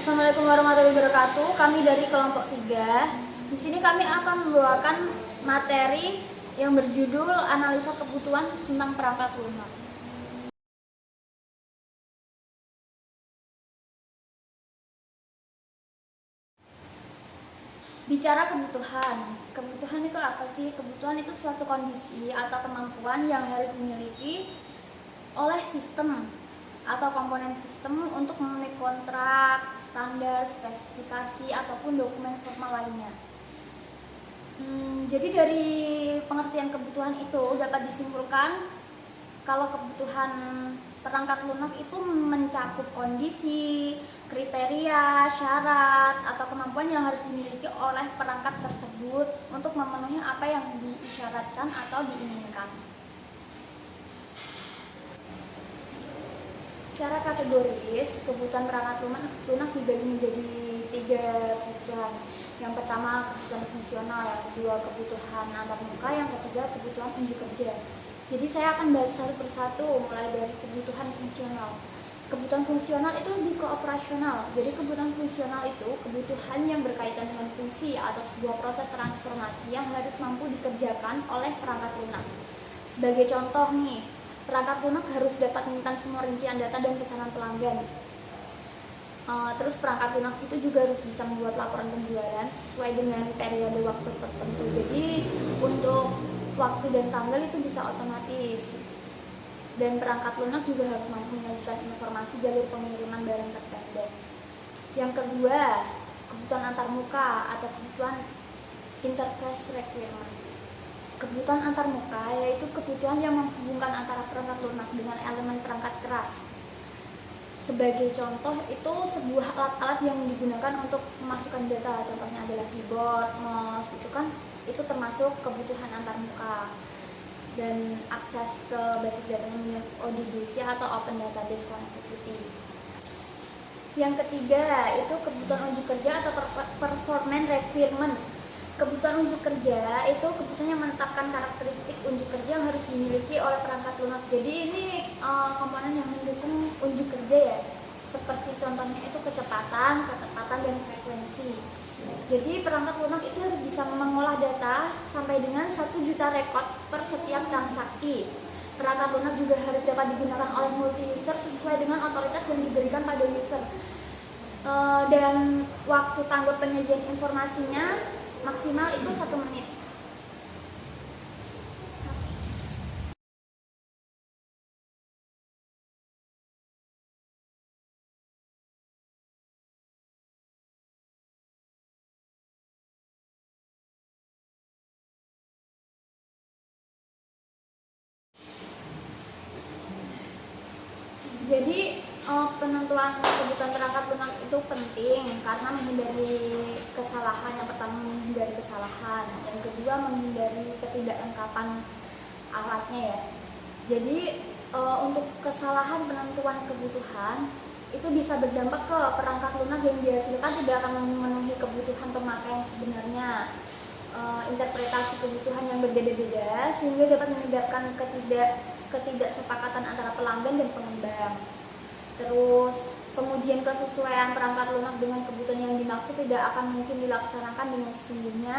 Assalamualaikum warahmatullahi wabarakatuh. Kami dari kelompok 3. Di sini kami akan membawakan materi yang berjudul analisa kebutuhan tentang perangkat lunak. Bicara kebutuhan. Kebutuhan itu apa sih? Kebutuhan itu suatu kondisi atau kemampuan yang harus dimiliki oleh sistem atau komponen sistem untuk memenuhi kontrak, standar, spesifikasi, ataupun dokumen formal lainnya. Jadi dari pengertian kebutuhan itu dapat disimpulkan kalau kebutuhan perangkat lunak itu mencakup kondisi, kriteria, syarat, atau kemampuan yang harus dimiliki oleh perangkat tersebut untuk memenuhi apa yang diisyaratkan atau diinginkan. Secara kategoris, kebutuhan perangkat lunak dibagi menjadi 3 kebutuhan. Yang pertama kebutuhan fungsional, yang kedua kebutuhan antarmuka, yang ketiga kebutuhan unjuk kerja. Jadi saya akan bahas satu persatu, mulai dari kebutuhan fungsional. Kebutuhan fungsional itu lebih ke operasional. Jadi kebutuhan fungsional itu kebutuhan yang berkaitan dengan fungsi atau sebuah proses transformasi yang harus mampu dikerjakan oleh perangkat lunak. Sebagai contoh nih, perangkat lunak harus dapat menyimpan semua rincian data dan pesanan pelanggan. Terus perangkat lunak itu juga harus bisa membuat laporan penjualan sesuai dengan periode waktu tertentu. Jadi untuk waktu dan tanggal itu bisa otomatis. Dan perangkat lunak juga harus mampu menyajikan informasi jalur pengiriman barang terpendek. Yang kedua, kebutuhan antarmuka atau kebutuhan interface requirement. Kebutuhan antarmuka yaitu kebutuhan yang menghubungkan antara perangkat lunak dengan elemen perangkat keras. Sebagai contoh, itu sebuah alat-alat yang digunakan untuk memasukkan data. Contohnya adalah keyboard, mouse, itu termasuk kebutuhan antarmuka. Dan akses ke basis datanya dengan ODBC atau Open Database Connectivity. Yang ketiga, itu kebutuhan unjuk kerja atau performance requirement. Kebutuhan unjuk kerja itu kebutuhan yang menetapkan karakteristik unjuk kerja yang harus dimiliki oleh perangkat lunak. Jadi ini komponen yang mendukung unjuk kerja ya, seperti contohnya itu kecepatan, ketepatan, dan frekuensi. Jadi perangkat lunak itu harus bisa mengolah data sampai dengan 1 juta rekod per setiap transaksi. Perangkat lunak juga harus dapat digunakan oleh multi user sesuai dengan otoritas yang diberikan pada user. Dan waktu tanggap penyajian informasinya maksimal itu 1 menit. Jadi penentuan kebutuhan perangkat lunak itu penting karena menghindari kesalahan. Yang pertama menghindari kesalahan, yang kedua menghindari ketidaklengkapan alatnya ya. Jadi untuk kesalahan penentuan kebutuhan itu bisa berdampak ke perangkat lunak yang dihasilkan tidak akan memenuhi kebutuhan pemakai yang sebenarnya. Interpretasi kebutuhan yang berbeda-beda sehingga dapat menyebabkan ketidaksepakatan antara pelanggan dan pengembang. Terus pengujian kesesuaian perangkat lunak dengan kebutuhan yang dimaksud tidak akan mungkin dilaksanakan dengan sesungguhnya.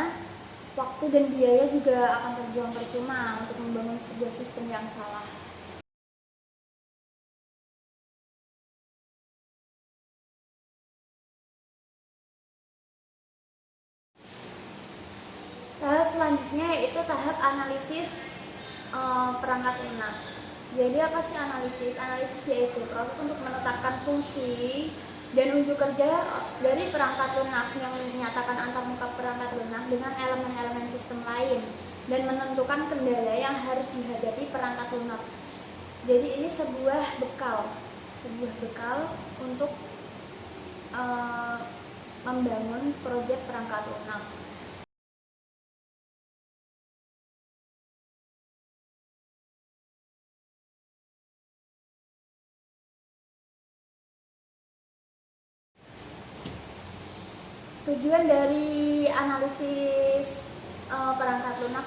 Waktu dan biaya juga akan terbuang percuma untuk membangun sebuah sistem yang salah. Tahap selanjutnya yaitu tahap analisis perangkat lunak. Jadi apa sih analisis? Analisis yaitu proses untuk menetapkan fungsi dan unjuk kerja dari perangkat lunak yang menyatakan antarmuka perangkat lunak dengan elemen-elemen sistem lain dan menentukan kendala yang harus dihadapi perangkat lunak. Jadi ini sebuah bekal untuk membangun proyek perangkat lunak. Tujuan dari analisis perangkat lunak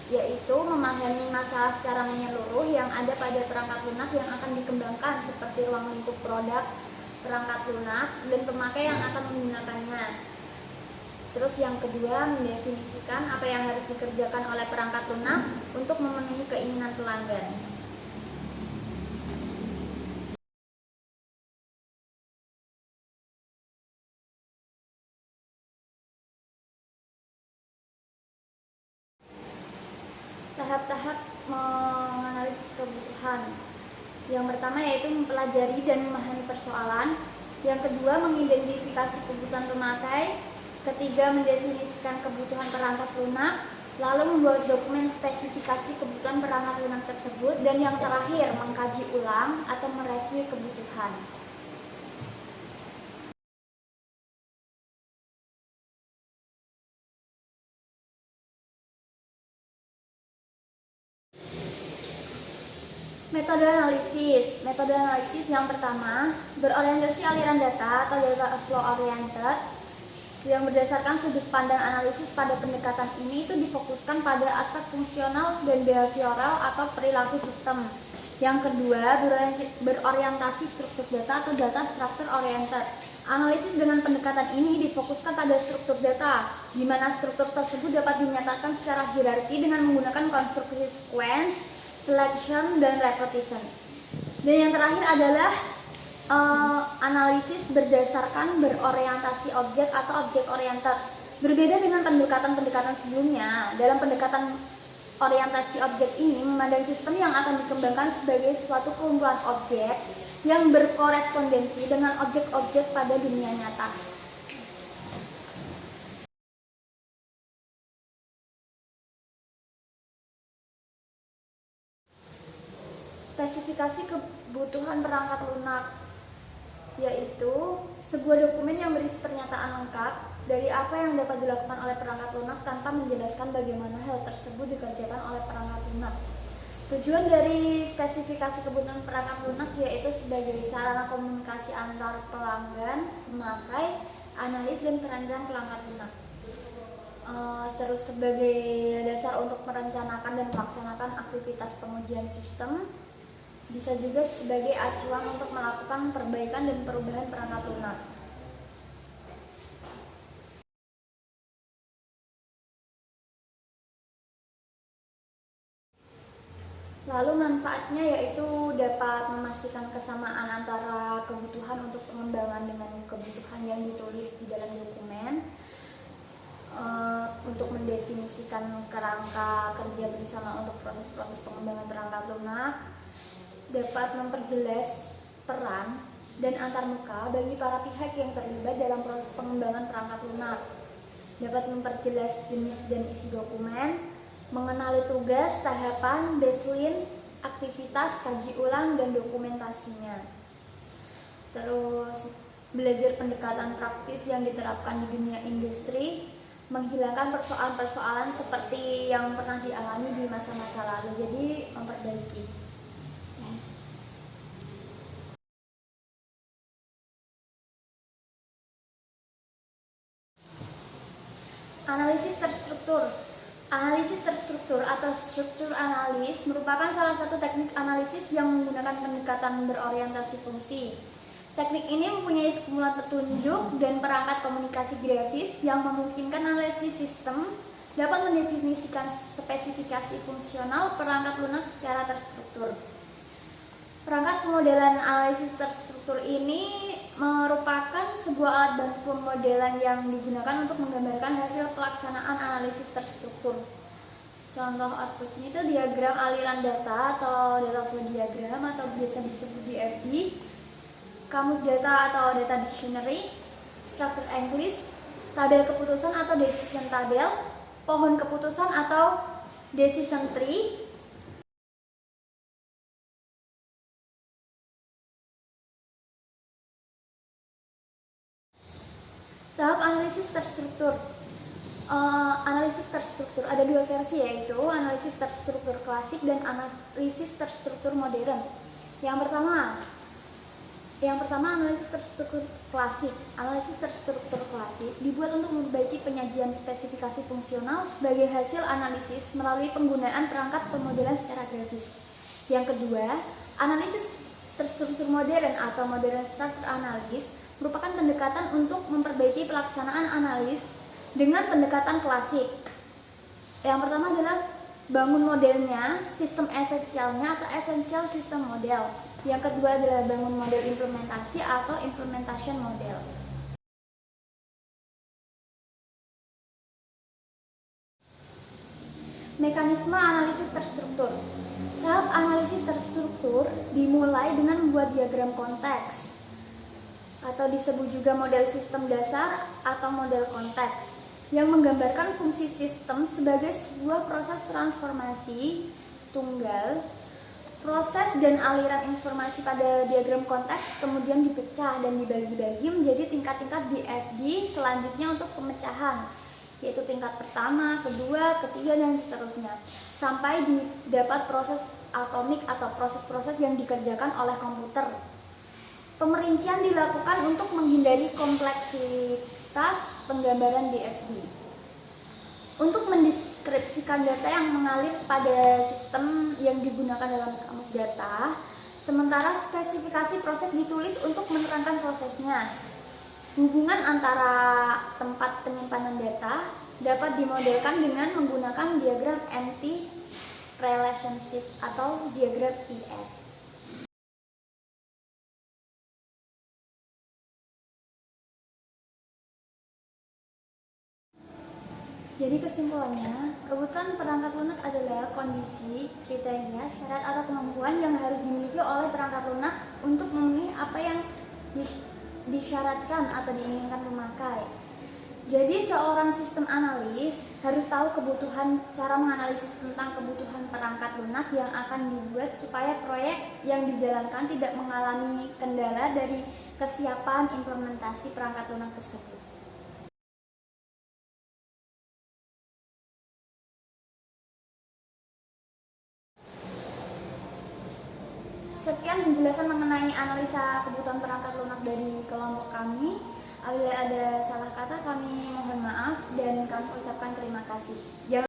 yaitu memahami masalah secara menyeluruh yang ada pada perangkat lunak yang akan dikembangkan seperti ruang lingkup produk, perangkat lunak dan pemakai yang akan menggunakannya. Terus yang kedua, mendefinisikan apa yang harus dikerjakan oleh perangkat lunak untuk memenuhi keinginan pelanggan. Tahap-tahap menganalisis kebutuhan. Yang pertama yaitu mempelajari dan memahami persoalan. Yang kedua, mengidentifikasi kebutuhan pemakai. Ketiga, mendefinisikan kebutuhan perangkat lunak. Lalu membuat dokumen spesifikasi kebutuhan perangkat lunak tersebut. Dan yang terakhir, mengkaji ulang atau mereview kebutuhan. Metode analisis. Metode analisis yang pertama berorientasi aliran data atau data flow oriented, yang berdasarkan sudut pandang analisis. Pada pendekatan ini itu difokuskan pada aspek fungsional dan behavioral atau perilaku sistem. Yang kedua, berorientasi struktur data atau data structure oriented. Analisis dengan pendekatan ini difokuskan pada struktur data, di mana struktur tersebut dapat dinyatakan secara hierarki dengan menggunakan konstruksi sequence, selection, dan repetition. Dan yang terakhir adalah analisis berdasarkan berorientasi objek atau objek oriented. Berbeda dengan pendekatan-pendekatan sebelumnya, dalam pendekatan orientasi objek ini memandang sistem yang akan dikembangkan sebagai suatu kumpulan objek yang berkorespondensi dengan objek-objek pada dunia nyata. Spesifikasi kebutuhan perangkat lunak, yaitu sebuah dokumen yang berisi pernyataan lengkap dari apa yang dapat dilakukan oleh perangkat lunak tanpa menjelaskan bagaimana hal tersebut dikerjakan oleh perangkat lunak. Tujuan dari spesifikasi kebutuhan perangkat lunak yaitu sebagai sarana komunikasi antar pelanggan, pemakai, analis, dan perancang perangkat lunak. Terus sebagai dasar untuk merencanakan dan melaksanakan aktivitas pengujian sistem, bisa juga sebagai acuan untuk melakukan perbaikan dan perubahan perangkat lunak. Lalu manfaatnya yaitu dapat memastikan kesamaan antara kebutuhan untuk pengembangan dengan kebutuhan yang ditulis di dalam dokumen, untuk mendefinisikan kerangka kerja bersama untuk proses-proses pengembangan perangkat lunak, dapat memperjelas peran dan antarmuka bagi para pihak yang terlibat dalam proses pengembangan perangkat lunak, dapat memperjelas jenis dan isi dokumen, mengenali tugas, tahapan, baseline, aktivitas, kaji ulang, dan dokumentasinya. Terus belajar pendekatan praktis yang diterapkan di dunia industri, menghilangkan persoalan-persoalan seperti yang pernah dialami di masa-masa lalu, jadi memperbaiki. Analisis terstruktur. Analisis terstruktur atau struktur analis merupakan salah satu teknik analisis yang menggunakan pendekatan berorientasi fungsi. Teknik ini mempunyai sekumpulan petunjuk dan perangkat komunikasi grafis yang memungkinkan analisis sistem dapat mendefinisikan spesifikasi fungsional perangkat lunak secara terstruktur. Perangkat pemodelan analisis terstruktur ini merupakan sebuah alat bantu pemodelan yang digunakan untuk menggambarkan hasil pelaksanaan analisis terstruktur. Contoh outputnya itu diagram aliran data atau data flow diagram atau biasa disebut DFD, kamus data atau data dictionary, structure English, tabel keputusan atau decision tabel, pohon keputusan atau decision tree. Tahap analisis terstruktur. Analisis terstruktur ada dua versi, yaitu analisis terstruktur klasik dan analisis terstruktur modern. Yang pertama analisis terstruktur klasik. Analisis terstruktur klasik dibuat untuk memperbaiki penyajian spesifikasi fungsional sebagai hasil analisis melalui penggunaan perangkat pemodelan secara grafis. Yang kedua, analisis terstruktur modern atau modern structure analysis merupakan pendekatan untuk memperbaiki pelaksanaan analis dengan pendekatan klasik. Yang pertama adalah bangun modelnya, sistem esensialnya atau essential system model. Yang kedua adalah bangun model implementasi atau implementation model. Mekanisme analisis terstruktur. Tahap analisis terstruktur dimulai dengan membuat diagram konteks atau disebut juga model sistem dasar atau model konteks yang menggambarkan fungsi sistem sebagai sebuah proses transformasi tunggal. Proses dan aliran informasi pada diagram konteks kemudian dipecah dan dibagi-bagi menjadi tingkat-tingkat DFD selanjutnya untuk pemecahan, yaitu tingkat pertama, kedua, ketiga, dan seterusnya, sampai didapat proses atomik atau proses-proses yang dikerjakan oleh komputer. Pemerincian dilakukan untuk menghindari kompleksitas penggambaran DFD. Untuk mendeskripsikan data yang mengalir pada sistem yang digunakan dalam kamus data, sementara spesifikasi proses ditulis untuk menerangkan prosesnya. Hubungan antara tempat penyimpanan data dapat dimodelkan dengan menggunakan diagram entity relationship atau diagram EF. Jadi kesimpulannya, kebutuhan perangkat lunak adalah kondisi, kriteria, syarat atau kemampuan yang harus dimiliki oleh perangkat lunak untuk memenuhi apa yang disyaratkan atau diinginkan pemakai. Jadi seorang sistem analis harus tahu kebutuhan, cara menganalisis tentang kebutuhan perangkat lunak yang akan dibuat supaya proyek yang dijalankan tidak mengalami kendala dari kesiapan implementasi perangkat lunak tersebut. Sekian penjelasan mengenai analisa kebutuhan perangkat lunak dari kelompok kami. Apabila ada salah kata kami mohon maaf dan kami ucapkan terima kasih.